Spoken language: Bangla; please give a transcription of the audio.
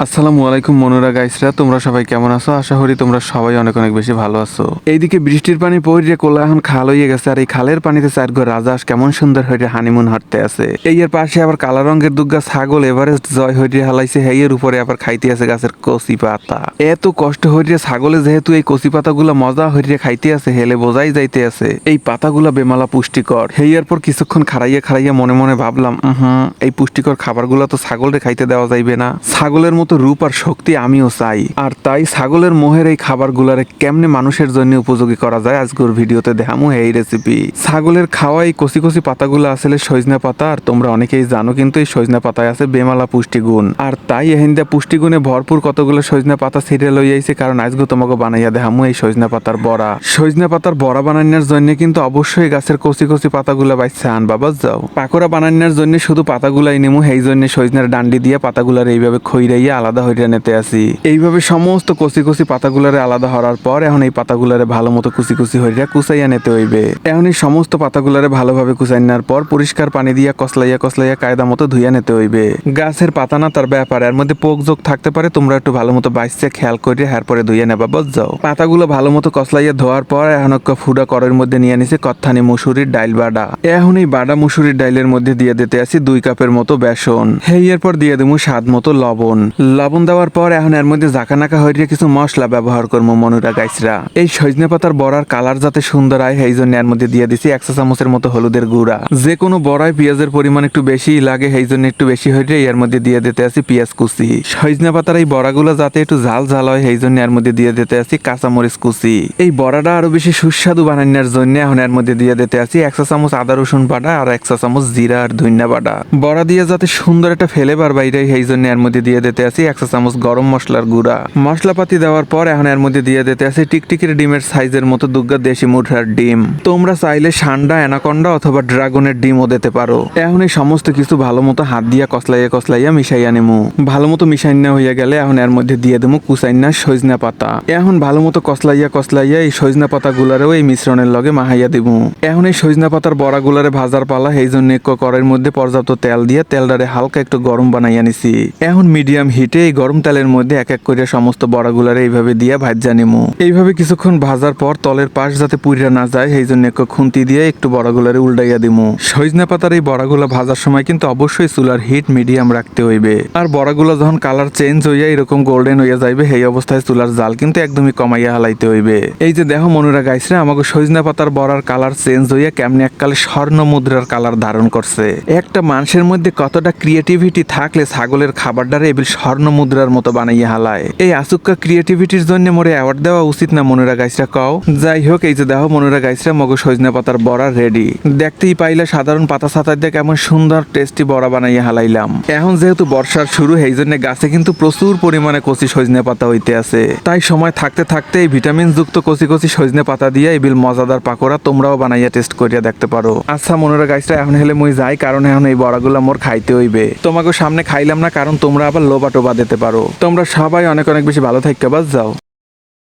আসসালামু আলাইকুম মনুরা গাইসরা, তোমরা সবাই কেমন আছো? আশা করি তোমরা সবাই অনেক অনেক বেশি ভালো আছো। এইদিকে বৃষ্টির পানি পড়ে কোলা এখন খাল হয়ে গেছে, আর এই খালের পানিতে চার ঘর রাজাস কেমন সুন্দর হয়ে হানিমুন হাঁটতে আছে। এই এর পাশে আবার কালা রঙের দুগ্গা ছাগল এভারেস্ট জয় হইরে হালাইছে, হেয়ের উপরে আবার খাইতে আছে গাছের কচি পাতা। এত কষ্ট হইরে ছাগলে যেহেতু এই কচি পাতাগুলা মজা হইরে খাইতে আছে, হেলে বোঝাই যাইতে আছে এই পাতাগুলা বেমালা পুষ্টিকর। হেয়ার পর কিছুক্ষণ খাড়াইয়া খাড়াইয়া মনে মনে ভাবলাম, এই পুষ্টিকর খাবারগুলা তো ছাগলরে খাইতে দেওয়া যাইবে না। ছাগলের মতো রূপ আর শক্তি আমিও চাই, আর তাই ছাগলের মোহের এই খাবারগুলারে কেমনে মানুষের জন্য উপযোগী করা যায় আজকের ভিডিওতে দেখামু এই রেসিপি। ছাগলের খাওয়া এই কচি কচি পাতাগুলো আসলে সজনা পাতা, আর তোমরা অনেকেই জানো কিন্তু এই সজনা পাতায় আছে বেমালা পুষ্টিগুণ, আর তাই এহিন্দা পুষ্টিগুণে ভরপুর কতগুলো সজনা পাতা ছিঁড়ে লই আইছে, কারণ আজকে তোমাকে বানাইয়া দেখামু এই সজনা পাতার বড়া। সজনা পাতার বড়া বানানোর জন্য কিন্তু অবশ্যই গাছের কচি কচি পাতাগুলো বাইছে আনবা যাও। পাকোড়া বানানোর জন্য শুধু পাতাগুলাই নেমু, এই জন্য সজনার ডান্ডি দিয়ে পাতাগুলার এইভাবে খইরাইয়া আলাদা হইয়া নিতে আসি। এইভাবে সমস্ত কচি কচি পাতাগুলারে আলাদা হওয়ার পর এখন এই পাতাগুলারে ভালো মতো কুচি কুচি হইয়া কুচাইয়া নিতে হইবে। এখন এই সমস্ত পাতাগুলারে ভালোভাবে কুচাই নেওয়ার পর পরিষ্কার পানি দিয়া কসলাইয়া কসলাইয়া কায়দা মতো ধুইয়া নিতে হইবে। গাছের পাতা না তার ব্যাপার, এর মধ্যে পোক যোগ থাকতে পারে, তোমরা একটু ভালো মতো বাইসে খেয়াল করে এরপরে ধুইয়া নেবা যাও। পাতাগুলো ভালো মতো কসলাইয়া ধোয়ার পর এখন ফুডা করের মধ্যে নিয়ে নিছে কত্থানি মুসুরির ডাইল বাডা। এখন এই বাডা মুসুরির ডাইলের মধ্যে দিয়ে দিতে আসি 2 কাপের মতো বেসন। এরপর দিয়ে দেবো স্বাদ মতো লবণ দেওয়ার পর এখন এর মধ্যে জাকানাকা হইয়া কিছু মশলা ব্যবহার করবো মনুরা গাইসরা। এই সজনে পাতার বড়ার কালার যাতে সুন্দর হয় এই জন্য এর মধ্যে দিয়ে দিছি 1 চা চামচের মতো হলুদের গুঁড়া। যে কোনো বড়ায় পেঁয়াজের পরিমাণ একটু বেশি লাগে, এই জন্য একটু বেশি হইলে এর মধ্যে দিয়ে দিতে আসি পেঁয়াজ কুচি। সজনে পাতার এই বড়াগুলো যাতে একটু ঝাল ঝাল হয় এই জন্য এর মধ্যে দিয়ে দিতে আসি কাঁচামরিচ কুচি। এই বড়াটা আরো বেশি সুস্বাদু বানানোর জন্য এখন এর মধ্যে দিয়ে দিতে আসি 1 চা চামচ আদা রসুন বাটা আর 1 চা চামচ জিরা আর ধনিয়া বাটা। বড়া দিয়ে যাতে সুন্দর একটা ফ্লেভার বাইরে এই জন্য এর মধ্যে দিয়ে দিতে আসি 1 চা চামচ গরম মশলার গুঁড়া। মশলাপাতি দেওয়ার পর এখন এর মধ্যে দিয়ে দিতে আছে টিকটিকির ডিমের সাইজের মতো দুগ্গা দেশি মুরগার ডিম। তোমরা চাইলে সান্ডা, অ্যানাকন্ডা অথবা ড্রাগনের ডিমও দিতে পারো। এখন এই সমস্ত কিছু ভালো মতো হাত দিয়া কসলাইয়া কসলাইয়া মিশাইয়া নেমু। ভালো মতো মিশাইনা হইয়া গেলে এখন এর মধ্যে দিয়ে দেবো কুচাইনা সজনা পাতা। এখন ভালো মতো কসলাইয়া কসলাইয়া এই সজনা পাতা গুলারেও এই মিশ্রণের লগে মাহাইয়া দেবো। এখন এই সজনা পাতার বড়া গুলারে ভাজার পালা, এই জন্য কড়াইয়ের মধ্যে পর্যাপ্ত তেল দিয়ে তেলটারে হালকা একটু গরম বানাইয়া নিছি। এখন মিডিয়াম হিটে এই গরম তেলের মধ্যে এক এক করে সমস্ত বড়াগুলারে এইভাবে দিয়া ভাজা নিমু। এইভাবে কিছুক্ষণ ভাজার পর তলের পাশ যাতে পুড়িয়া না যায় এই জন্য একটু খুন্তি দিয়ে একটু বড়াগুলারে উল্টাইয়া দিমু। সজনা পাতার এই বড়াগুলা ভাজার সময় কিন্তু অবশ্যই চুলার হিট মিডিয়াম রাখতে হইবে, আর বড়াগুলা যখন কালার চেঞ্জ হইয়া এরকম গোল্ডেন হইয়া যাইবে এই অবস্থায় চুলার জাল কিন্তু একদমই কমাইয়া হালাইতে হইবে। এই যে দেখো মনুরা গাইসরা, আমাকে সজনা পাতার বড়ার কালার চেঞ্জ হইয়া কেমনে এককালে স্বর্ণ মুদ্রার কালার ধারণ করছে। একটা মানুষের মধ্যে কতটা ক্রিয়েটিভিটি থাকলে ছাগলের খাবারটারে এবিল স্বর্ণ মুদ্রার মতো বানাইয়া হালায়। এই আসুক্কা ক্রিয়েটিভিটির জন্য মোরে অ্যাওয়ার্ড দেওয়া উচিত না মনুরা গাইসরা কও? যাই হোক, এই যে দেখো মনুরা গাইসরা, মগো সজনা পাতার বড়া রেডি। দেখতেই পাইলে সাধারণ পাতা ছাতা দিয়ে কেমন সুন্দর টেস্টি বড়া বানাইয়া হালাইলাম। এখন যেহেতু বর্ষার শুরু এই জন্য গাছে কিন্তু প্রচুর পরিমাণে কচি সজনে পাতা হইতে আছে, তাই সময় থাকতে থাকতে এই ভিটামিন যুক্ত কচি কচি সজনে পাতা দিয়ে এবিল মজাদার পাকোড়া তোমরাও বানাইয়া টেস্ট করিয়া দেখতে পারো। আচ্ছা মনুরা গাইসরা, এখন হেলে মই যাই, কারণ এখন এই বড়াগুলা মোর খাইতে হইবে। তোমাকে সামনে খাইলাম না, কারণ তোমরা আবার লোবা টোবা দিতে পারো। তোমরা সবাই অনেক অনেক বেশি ভালো থাকতে যাও।